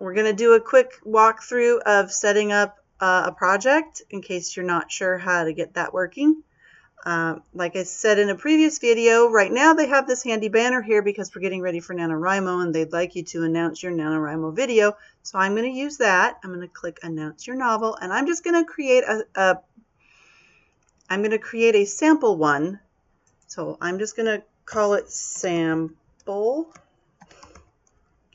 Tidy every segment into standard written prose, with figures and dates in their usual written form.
We're going to do a quick walkthrough of setting up a project in case you're not sure how to get that working. Like I said in a previous video, right now they have this handy banner here because we're getting ready for NaNoWriMo and they'd like you to announce your NaNoWriMo video. So I'm going to use that. I'm going to click Announce Your Novel, and I'm just going to create a sample one. So I'm just going to call it Sample.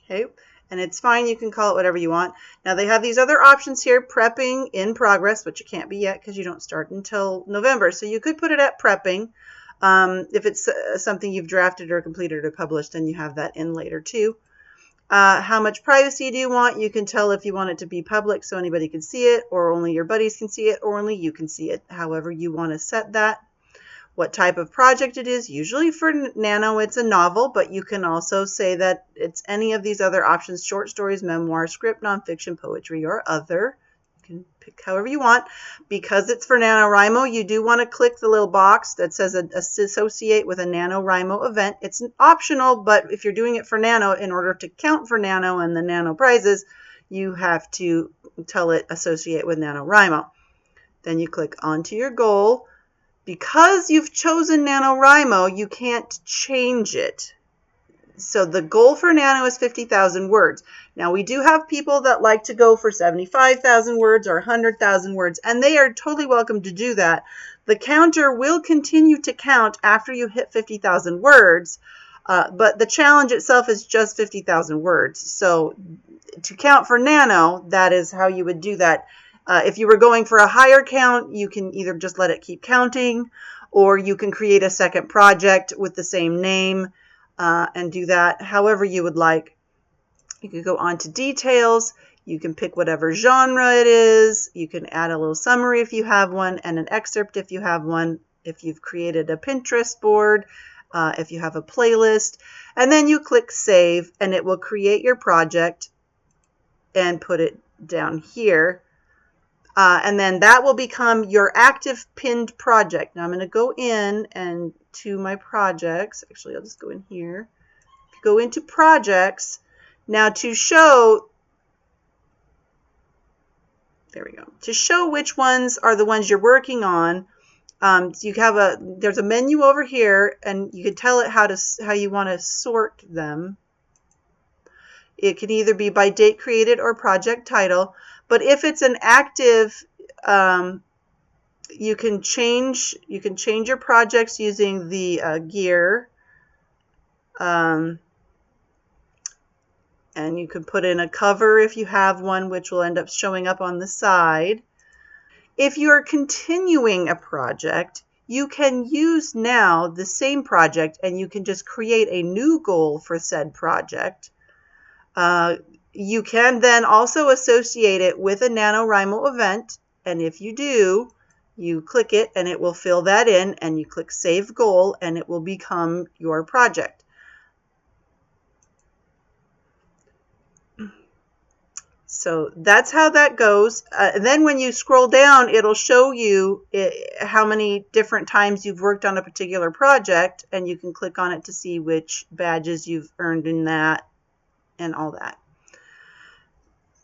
Okay. And it's fine, you can call it whatever you want. Now they have these other options here, prepping in progress, but you can't be yet because you don't start until November. So you could put it at prepping. If it's something you've drafted or completed or published, then you have that in later too. How much privacy do you want? You can tell if you want it to be public so anybody can see it, or only your buddies can see it, or only you can see it, however you want to set that. What type of project it is. Usually for Nano it's a novel, but you can also say that it's any of these other options: short stories, memoir, script, nonfiction, poetry, or other. You can pick however you want. Because it's for NaNoWriMo, you do want to click the little box that says associate with a NaNoWriMo event. It's optional, but if you're doing it for Nano, in order to count for Nano and the Nano prizes, you have to tell it associate with NaNoWriMo. Then you click onto your goal. Because you've chosen NaNoWriMo, you can't change it. So the goal for Nano is 50,000 words. Now we do have people that like to go for 75,000 words or 100,000 words, and they are totally welcome to do that. The counter will continue to count after you hit 50,000 words, but the challenge itself is just 50,000 words. So to count for Nano, that is how you would do that. If you were going for a higher count, you can either just let it keep counting, or you can create a second project with the same name and do that however you would like. You can go on to details. You can pick whatever genre it is. You can add a little summary if you have one, and an excerpt if you have one. If you've created a Pinterest board, if you have a playlist, and then you click Save, and it will create your project and put it down here. And then that will become your active pinned project. Now I'm going to go in and to my projects. Actually, I'll just go in here. Go into projects. Now to show, there we go. To show which ones are the ones you're working on, you have there's a menu over here, and you can tell it how you want to sort them. It can either be by date created or project title. But if it's an active, you can change your projects using the gear, and you can put in a cover if you have one, which will end up showing up on the side. If you are continuing a project, you can use now the same project, and you can just create a new goal for said project. You can then also associate it with a NaNoWriMo event, and if you do, you click it and it will fill that in, and you click Save Goal and it will become your project. So that's how that goes. And then when you scroll down, it'll show you how many different times you've worked on a particular project, and you can click on it to see which badges you've earned in that and all that.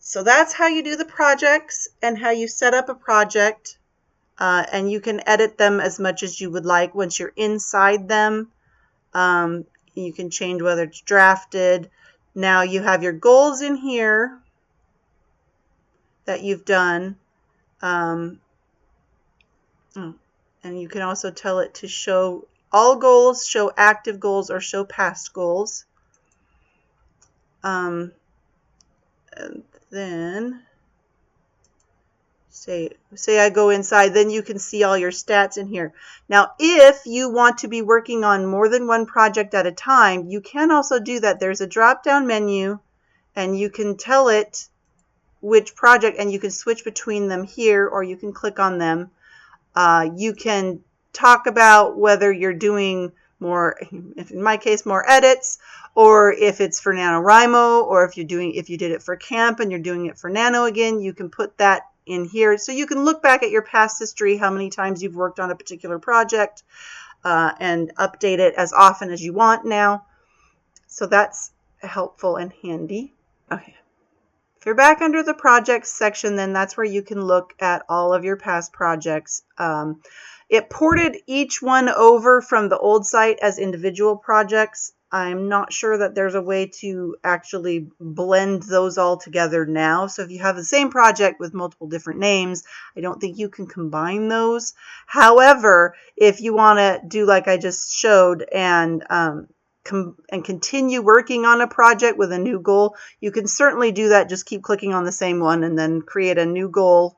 So that's how you do the projects and how you set up a project, and you can edit them as much as you would like. Once you're inside them, you can change whether it's drafted. Now you have your goals in here that you've done, and you can also tell it to show all goals, show active goals, or show past goals. And then say I go inside, then you can see all your stats in here. Now if you want to be working on more than one project at a time, you can also do that. There's a drop down menu, and you can tell it which project, and you can switch between them here, or you can click on them. You can talk about whether you're doing more, in my case, more edits, or if it's for NaNoWriMo, or if you did it for camp and you're doing it for Nano again, you can put that in here. So you can look back at your past history, how many times you've worked on a particular project, and update it as often as you want now. So that's helpful and handy. Okay. If you're back under the projects section, then that's where you can look at all of your past projects. It ported each one over from the old site as individual projects. I'm not sure that there's a way to actually blend those all together now. So if you have the same project with multiple different names, I don't think you can combine those. However, if you want to do like I just showed and continue working on a project with a new goal, you can certainly do that. Just keep clicking on the same one and then create a new goal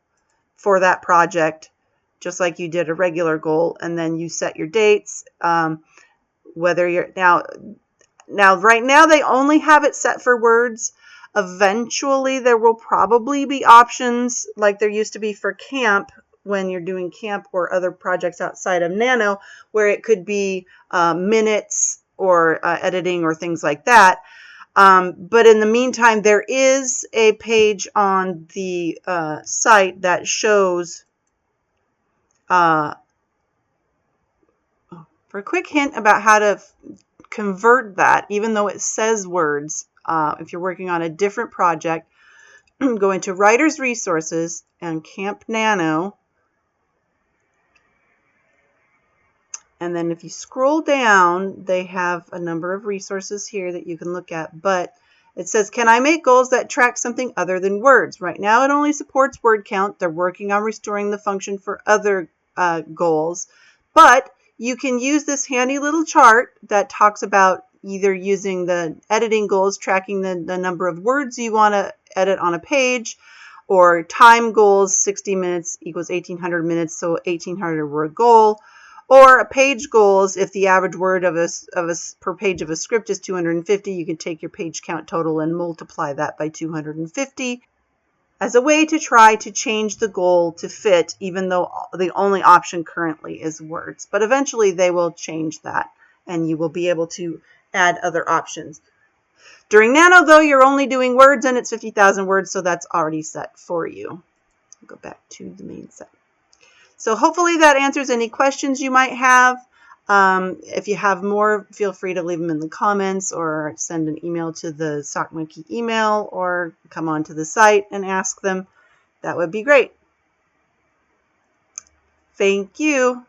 for that project, just like you did a regular goal, and then you set your dates. Whether you're now right now they only have it set for words. Eventually there will probably be options like there used to be for camp when you're doing camp or other projects outside of Nano, where it could be minutes or editing or things like that. But in the meantime, there is a page on the site that shows for a quick hint about how to convert that, even though it says words. If you're working on a different project, go into Writer's Resources and Camp Nano. And then if you scroll down, they have a number of resources here that you can look at. But it says, can I make goals that track something other than words? Right now it only supports word count. They're working on restoring the function for other goals. But you can use this handy little chart that talks about either using the editing goals, tracking the number of words you want to edit on a page, or time goals, 60 minutes equals 1,800 minutes, so 1,800 word goal. Or a page goals, if the average word of a per page of a script is 250, you can take your page count total and multiply that by 250 as a way to try to change the goal to fit, even though the only option currently is words. But eventually they will change that and you will be able to add other options. During Nano, though, you're only doing words and it's 50,000 words, so that's already set for you. I'll go back to the main site. So hopefully that answers any questions you might have. If you have more, feel free to leave them in the comments or send an email to the SockMonkey email or come onto the site and ask them. That would be great. Thank you.